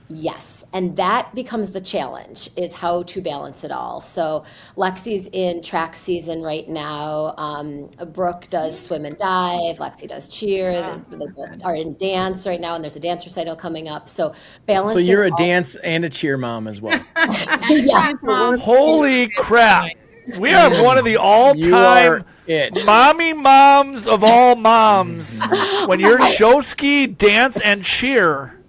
Yes, and that becomes the challenge, is how to balance it all. So Lexi's in track season right now. Brooke does swim and dive. Lexi does cheer. They both are in dance right now, and there's a dance recital coming up. So So balancing. you're a dance and a cheer mom as well. Yeah. Holy crap. We are one of the You all-time are it. mommy moms of all moms. When you're show ski, dance, and cheer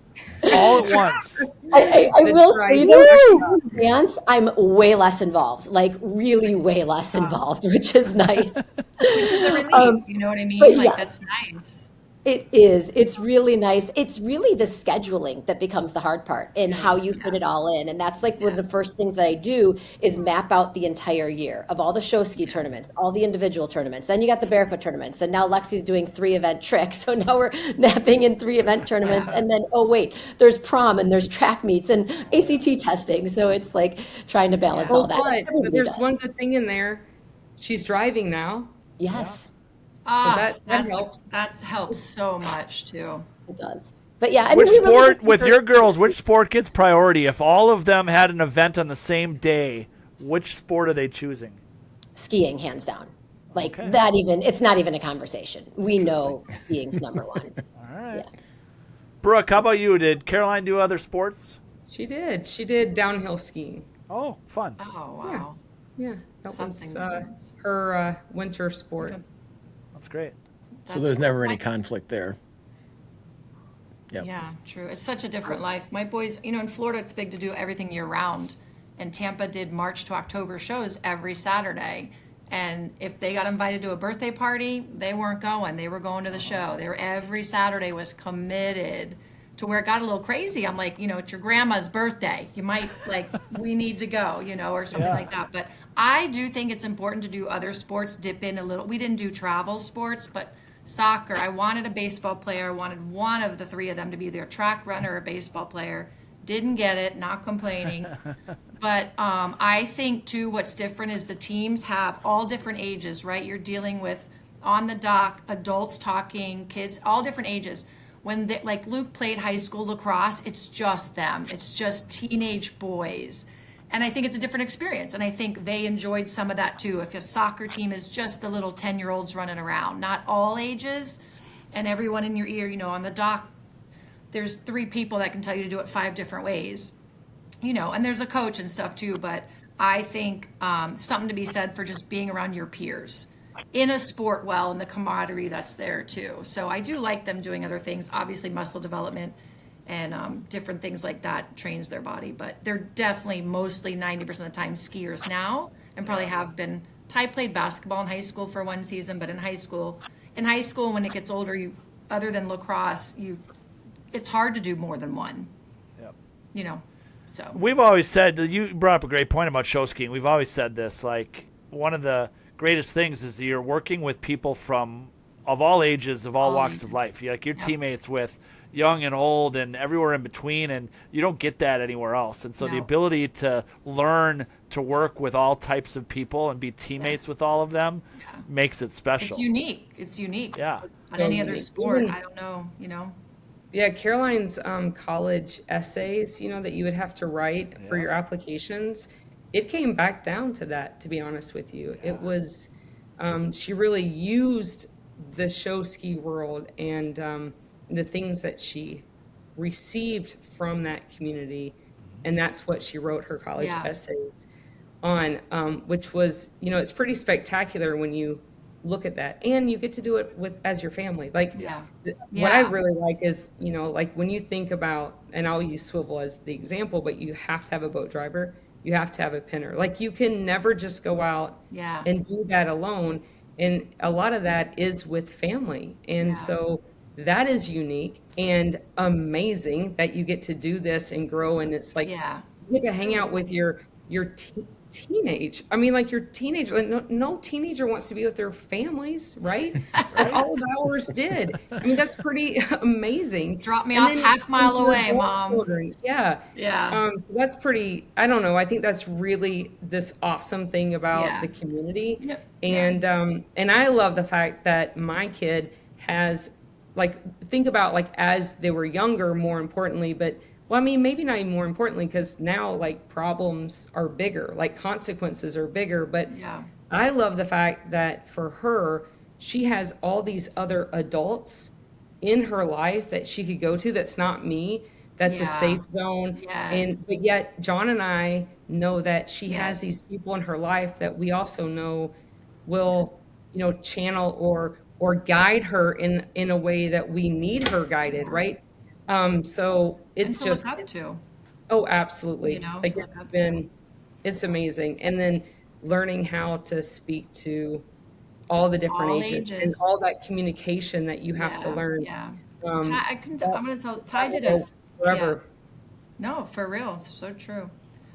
all at once. I That's will right. say though, in dance, I'm way less involved, like really way less involved, which is nice. Which is a relief, you know what I mean? but Like, yes. that's nice. It is. It's really nice. It's really the scheduling that becomes the hard part and how you fit it all in. And that's like one of the first things that I do is map out the entire year of all the show ski tournaments, all the individual tournaments. Then you got the barefoot tournaments. And now Lexi's doing 3 event tricks. So now we're mapping in 3 event tournaments. And then, oh, wait, there's prom and there's track meets and ACT testing. So it's like trying to balance all that. But Everybody there's does. one good thing in there. She's driving now. Yes, that That helps. That helps so much too. it does. But yeah, I Which mean, we really sport, just with encourage- your girls, which sport gets priority? If all of them had an event on the same day, which sport are they choosing? skiing, hands down. Like Okay. that even, it's not even a conversation. We know skiing's number one. All right. Yeah. Brooke, how about you? Did Caroline do other sports? She did. She did downhill skiing. Oh, fun. Oh wow. Yeah, that Something was her winter sport. That's great. So there's never any conflict there. Yep. Yeah, true. It's such a different life. My boys, in Florida, it's big to do everything year round. And Tampa did March to October shows every Saturday. And if they got invited to a birthday party, they weren't going. They were going to the show. They were every Saturday was committed to where it got a little crazy. I'm like, it's your grandma's birthday. You might we need to go, or something like that. But I do think it's important to do other sports, dip in a little. We didn't do travel sports, but soccer. I wanted a baseball player. I wanted one of the 3 of them to be either a track runner or a baseball player. Didn't get it, not complaining. But I think, too, what's different is the teams have all different ages, right? You're dealing with, on the dock, adults talking, kids, all different ages. When Luke played high school lacrosse, it's just them. It's just teenage boys. And I think it's a different experience. And I think they enjoyed some of that, too. If a soccer team is just the little 10-year-olds running around, not all ages, and everyone in your ear, on the dock, there's 3 people that can tell you to do it 5 different ways, and there's a coach and stuff too. But I think something to be said for just being around your peers in a sport and the camaraderie that's there too. So I do like them doing other things, obviously muscle development and different things like that trains their body, but they're definitely mostly 90% of the time skiers now and probably have been. Ty played basketball in high school for 1 season, but in high school when it gets older, other than lacrosse, it's hard to do more than one. Yep. So. We've always said, you brought up a great point about show skiing. We've always said this, one of the greatest things is you're working with people of all ages, of all walks of life. You're your teammates with young and old and everywhere in between, and you don't get that anywhere else. And so the ability to learn to work with all types of people and be teammates with all of them makes it special. It's unique. Yeah. On any other sport, I don't know, Yeah, Caroline's college essays, that you would have to write for your applications, it came back down to that, to be honest with you. It was, she really used the show ski world and the things that she received from that community, and that's what she wrote her college essays. on, which was, it's pretty spectacular when you look at that, and you get to do it with as your family. Like, what I really like is, like when you think about, and I'll use swivel as the example, but you have to have a boat driver, you have to have a pinner. Like, you can never just go out and do that alone. And a lot of that is with family. And so that is unique and amazing that you get to do this and grow. And it's like, you get to hang out with your teenage. I mean, like, your teenager, like, no teenager wants to be with their families, right? But all of ours did. I mean, that's pretty amazing. Drop me And off then half mile your away, Mom. children. Yeah. So that's pretty, I don't know. I think that's really this awesome thing about the community. And I love the fact that my kid has, like, think about, like, as they were younger, more importantly, but well, I mean, maybe not even more importantly, because now, like, problems are bigger, like consequences are bigger. But I love the fact that for her, she has all these other adults in her life that she could go to that's not me, that's a safe zone. But yet John and I know that she has these people in her life that we also know will, channel or guide her in a way that we need her guided, right? So it's to just, look up to. oh, absolutely. Like, to look it's up been, it's amazing. And then learning how to speak to all the different All ages and ages. all that communication that you have to learn. I'm going to tell, Ty did his, Forever. no, for real, it's so true.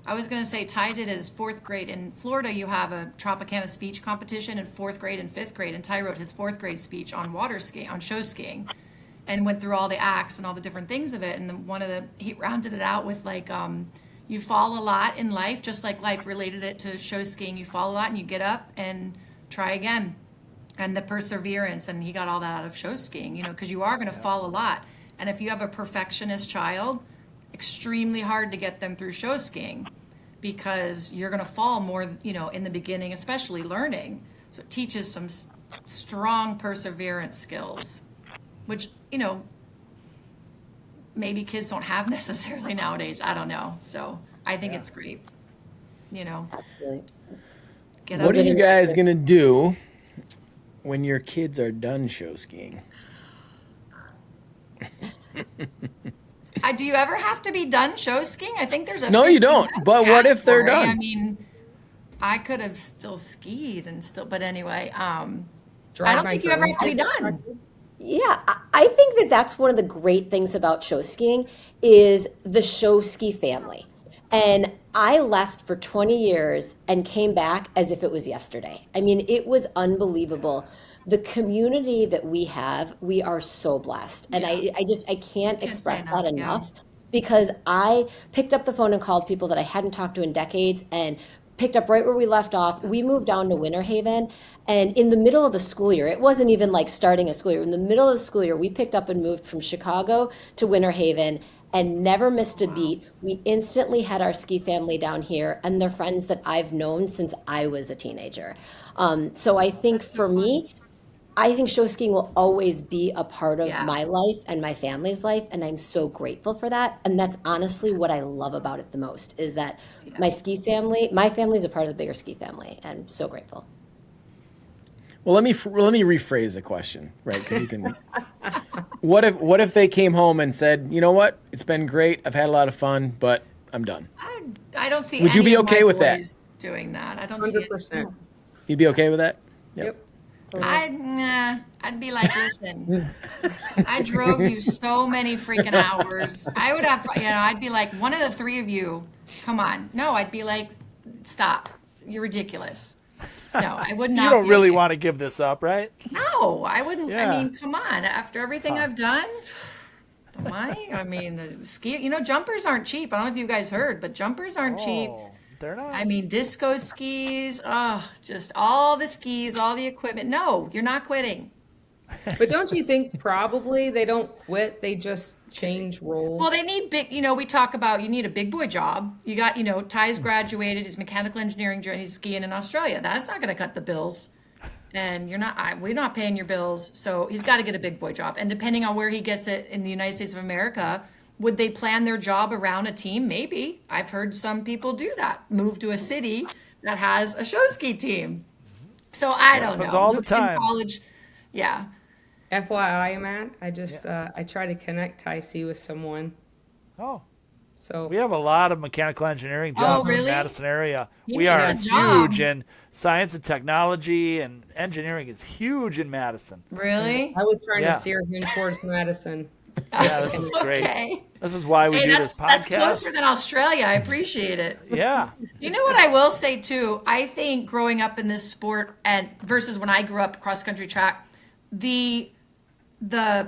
I was going to say, Ty did his 4th grade. In Florida, you have a Tropicana speech competition in 4th grade and 5th grade, and Ty wrote his 4th grade speech on water skiing, on show skiing, and went through all the acts and all the different things of it. And then he rounded it out with, like, you fall a lot in life, just like life related it to show skiing. You fall a lot and you get up and try again. And the perseverance, and he got all that out of show skiing, because you are going to fall a lot. And if you have a perfectionist child, extremely hard to get them through show skiing, because you're going to fall more, in the beginning, especially learning. So it teaches some strong perseverance skills, which, maybe kids don't have necessarily nowadays. I don't know. So I think it's great. Absolutely. Get What up. are you guys going to do when your kids are done show skiing? Do you ever have to be done show skiing? I think there's a No, you 50 don't. But what if they're category. done? I mean, I could have still skied but anyway, I don't think you ever have to be done. Yeah, I think that that's one of the great things about show skiing is the show ski family. And I left for 20 years and came back as if it was yesterday. I mean, it was unbelievable. The community that we have, we are so blessed. And I can't express say that enough, enough, because I picked up the phone and called people that I hadn't talked to in decades and picked up right where we left off. We moved down to Winter Haven, and in the middle of the school year, it wasn't even like starting a school year. In the middle of the school year, we picked up and moved from Chicago to Winter Haven and never missed a beat. We instantly had our ski family down here, and they're friends that I've known since I was a teenager. So I think for me, I think show skiing will always be a part of my life and my family's life, and I'm so grateful for that. And that's honestly what I love about it the most, is that my family is a part of the bigger ski family, and so grateful. Well, let me rephrase the question, right? 'Cause you can. What if they came home and said, you know what, it's been great, I've had a lot of fun, but I'm done. I don't see. Would you any be of okay my with that? boys doing that? I don't see it. 100%. You'd be okay with that? Yep. I'd be like, listen, I drove you so many freaking hours. I would have, I'd be like, one of the 3 of you, come on. No, I'd be like, stop. You're ridiculous. No, I would not. You don't be really okay. want to give this up, right? No, I wouldn't. Yeah. I mean, come on. After everything I've done, I mean, the ski, jumpers aren't cheap. I don't know if you guys heard, but jumpers aren't cheap. They're not. I mean, disco skis, just all the skis, all the equipment. No, you're not quitting. But don't you think probably they don't quit, they just change roles? Well, they need big, we talk about you need a big boy job. You got, Ty's graduated, he's mechanical engineering, he's skiing in Australia. That's not going to cut the bills. And we're not paying your bills. So he's got to get a big boy job. And depending on where he gets it in the United States of America, would they plan their job around a team? Maybe. I've heard some people do that. Move to a city that has a show ski team. So I don't happens know. all the Luke's in time. college. Yeah. FYI, Matt, I just I try to connect Ticey with someone. Oh, So we have a lot of mechanical engineering Oh, jobs in the really? Madison area. He We needs are a job. huge in science and technology, and engineering is huge in Madison. Really? I was trying Yeah. to steer him towards Madison. Yeah, this is great. Okay. This is why we Hey, do this that's podcast. closer than Australia. I appreciate it. Yeah. You know what I will say too? I think growing up in this sport and versus when I grew up cross country track, the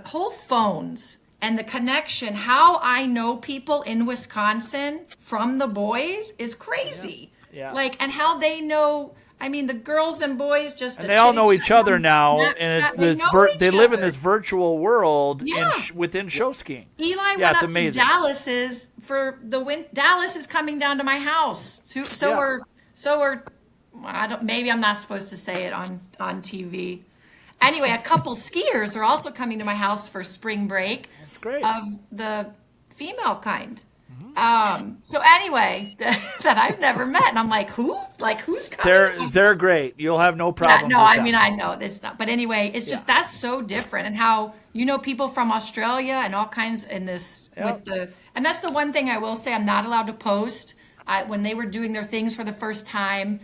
whole phones and the connection, how I know people in Wisconsin from the boys is crazy. Yeah. Like, and how they know. I mean, the girls and boys just And they all know each chitty-chat other on now, Snapchat. and it's They this know each they live in other. this virtual world Yeah. within show skiing. Eli Yeah, went it's up amazing. to Dallas's for the win. Dallas is coming down to my house. So Yeah. we're. I don't. Maybe I'm not supposed to say it on TV. Anyway, a couple skiers are also coming to my house for spring break It's great. of the female kind. So anyway, that I've never met, and I'm like, who? Like, who's coming? They're great. You'll have no Yeah, problem. no, with I them. mean, I know it's not. But anyway, it's just that's so different. And how, people from Australia and all kinds in this Yep. and that's the one thing I will say I'm not allowed to post. When they were doing their things for the first time,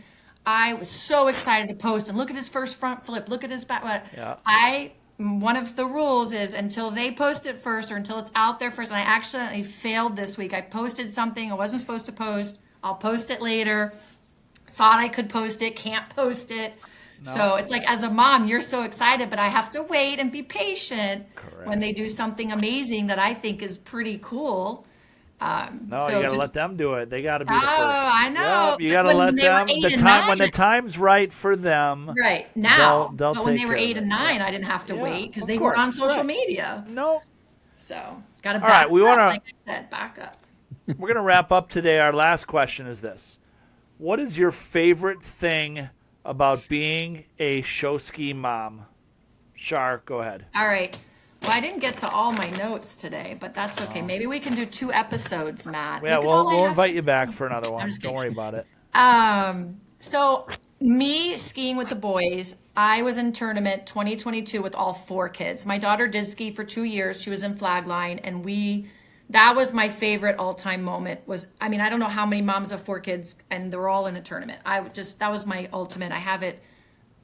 I was so excited to post and look at his first front flip, look at his back. Yeah. One of the rules is until they post it first or until it's out there first. And I accidentally failed this week. I posted something I wasn't supposed to post. I'll post it later. Thought I could post it, can't post it. So it's like, as a mom, you're so excited, but I have to wait and be patient when they do something amazing that I think is pretty cool. No, So you got to just- let them do it. They got to be the first. I know. Yep, you got to When let they were them. 8 The and time when 9, the time's right for them. Right now, They'll but when take they were care of 8 and it. 9, I didn't have to Yeah, wait because of they weren't on course, social right. media. No, So got to All right, we up, wanna- like I said, back up. we're gonna wrap up today. Our last question is this: what is your favorite thing about being a show ski mom? Shar, go ahead. All right. Well, I didn't get to all my notes today, but that's okay. Maybe we can do 2 episodes, Matt. Yeah, Look at all I we'll have invite to you back for another one. just Don't worry about it. So me skiing with the boys, I was in tournament 2022 with all 4 kids. My daughter did ski for 2 years. She was in flag line, and that was my favorite all-time moment. I don't know how many moms have 4 kids and they're all in a tournament. That was my ultimate. I have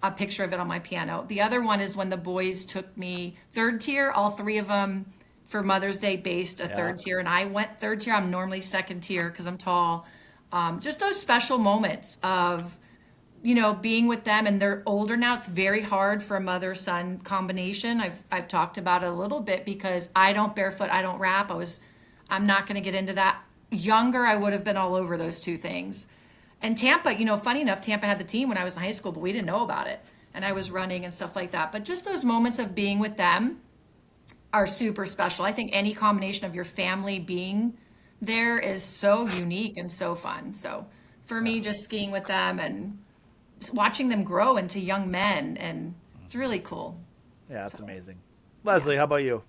a picture of it on my piano. The other one is when the boys took me 3rd tier, all 3 of them for Mother's Day based a 3rd tier, and I went 3rd tier. I'm normally 2nd tier because I'm tall. Just those special moments of, being with them, and they're older now. It's very hard for a mother-son combination. I've talked about it a little bit because I don't barefoot, I don't wrap. I'm not going to get into that. Younger, I would have been all over those 2 things. And Tampa, funny enough, Tampa had the team when I was in high school, but we didn't know about it. And I was running and stuff like that. But just those moments of being with them are super special. I think any combination of your family being there is so unique and so fun. So for me, just skiing with them and watching them grow into young men, and it's really cool. Yeah, it's amazing. Lesley, how about you?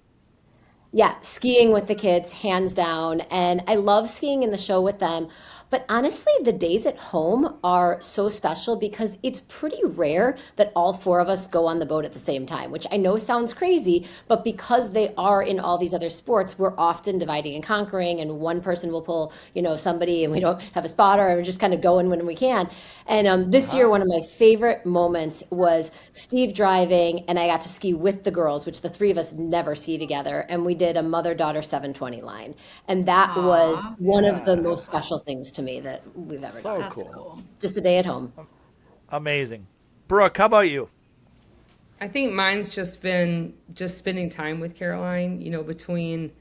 Yeah, skiing with the kids, hands down. And I love skiing in the show with them. But honestly, the days at home are so special because it's pretty rare that all 4 of us go on the boat at the same time, which I know sounds crazy, but because they are in all these other sports, we're often dividing and conquering, and one person will pull, somebody, and we don't have a spotter, and we're just kind of going when we can. And this year, one of my favorite moments was Steve driving, and I got to ski with the girls, which the 3 of us never ski together, and we did a mother-daughter 720 line. And that was one of the most special things to me that we've ever So done. That's cool. cool. Just a day at home. Amazing. Brooke, how about you? I think mine's just been just spending time with Caroline, between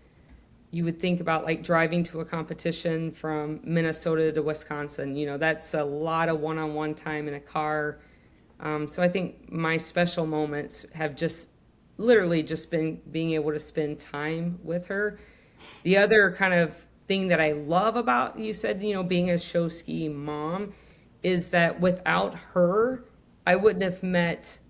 you would think about like driving to a competition from Minnesota to Wisconsin, that's a lot of one-on-one time in a car. So I think my special moments have just literally just been being able to spend time with her. The other kind of thing that I love about, you said, being a show ski mom, is that without her, I wouldn't have met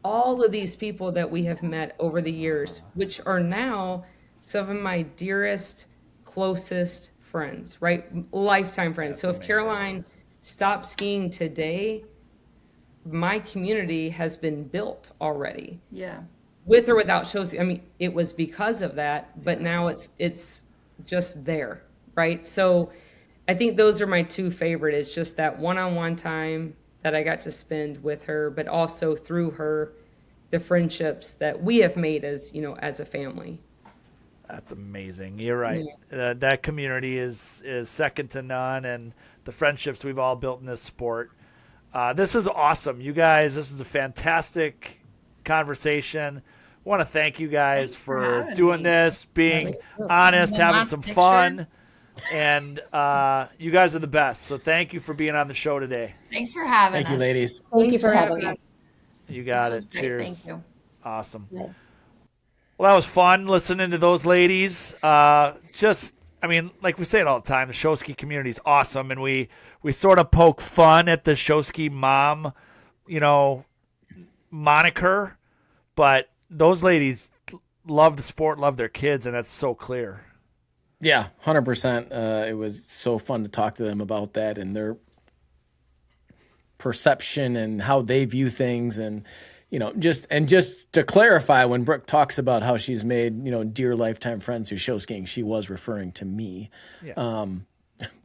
all of these people that we have met over the years, which are now some of my dearest, closest friends, right? Lifetime friends. So if Caroline stop skiing today, my community has been built already. Yeah. With or without show ski. I mean, it was because of that, but now it's just there, right? So I think those are my two favorite, is just that one-on-one time that I got to spend with her, but also through her, the friendships that we have made as, as a family. That's amazing. You're right. That community is second to none, and the friendships we've all built in this sport. This is awesome. You guys, this is a fantastic conversation. I want to thank you guys for doing this, being honest, having some fun. And you guys are the best. So thank you for being on the show today. Thanks for having us. Thank you, ladies. Thank you for having us. You got This was it. great. Cheers. Thank you. Awesome. Yeah. Well, that was fun listening to those ladies. Like we say it all the time, the show ski community is awesome, and we sort of poke fun at the show ski mom, moniker, but those ladies love the sport, love their kids, and that's so clear. Yeah, 100%. It was so fun to talk to them about that and their perception and how they view things. And, just to clarify, when Brooke talks about how she's made, dear lifetime friends who show skiing, she was referring to me. Yeah.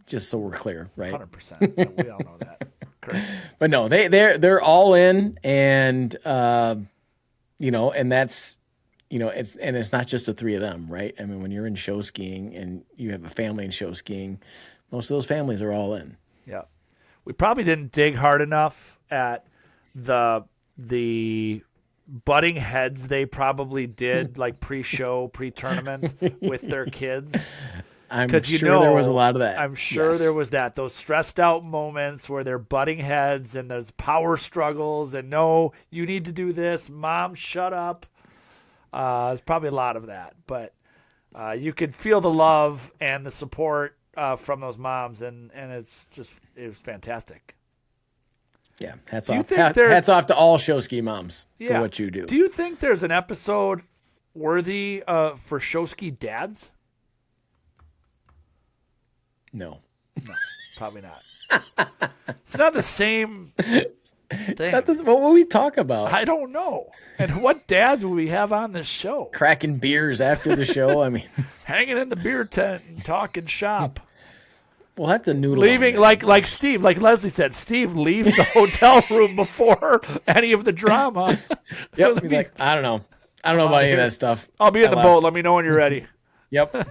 Just so we're clear, right? 100%. We all know that. Correct. But no, they're all in, and, and that's, it's not just the three of them, right? I mean, when you're in show skiing and you have a family in show skiing, most of those families are all in. Yeah. We probably didn't dig hard enough at the butting heads they probably did, like pre-show, pre-tournament with their kids. I'm sure there was a lot of that. I'm sure there was that. Those stressed out moments where they're butting heads and there's power struggles and no, you need to do this. Mom, shut up. There's probably a lot of that, but you could feel the love and the support from those moms, and it was fantastic. Yeah, hats Do you off. think Hats off to all show ski moms Yeah. for what you do. Do you think there's an episode worthy for show ski dads? No. No, probably not. It's not the same thing. What will we talk about? I don't know. And what dads will we have on this show? Cracking beers after the show. I mean, Hanging in the beer tent and talking shop. we'll have to noodle. Leaving, on that. like Steve, like Lesley said, Steve leaves the hotel room before any of the drama. Yep. He's like, I don't know about any of that stuff. I'll be in the left. boat. Let me know when you're ready. Yep.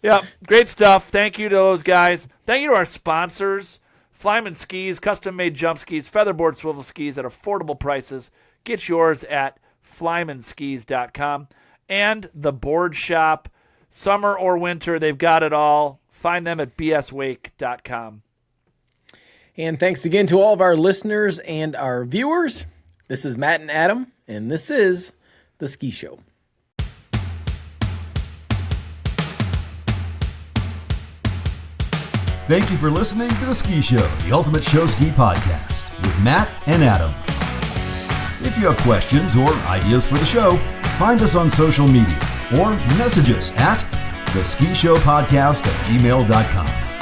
Yeah, great stuff. Thank you to those guys. Thank you to our sponsors, Flyman Skis, custom-made jump skis, featherboard swivel skis at affordable prices. Get yours at flymanskis.com. And the board shop, summer or winter, they've got it all. Find them at bswake.com. And thanks again to all of our listeners and our viewers. This is Matt and Adam, and this is The Ski Show. Thank you for listening to The Ski Show, the ultimate show ski podcast with Matt and Adam. If you have questions or ideas for the show, find us on social media or message us at theskishowpodcast@gmail.com.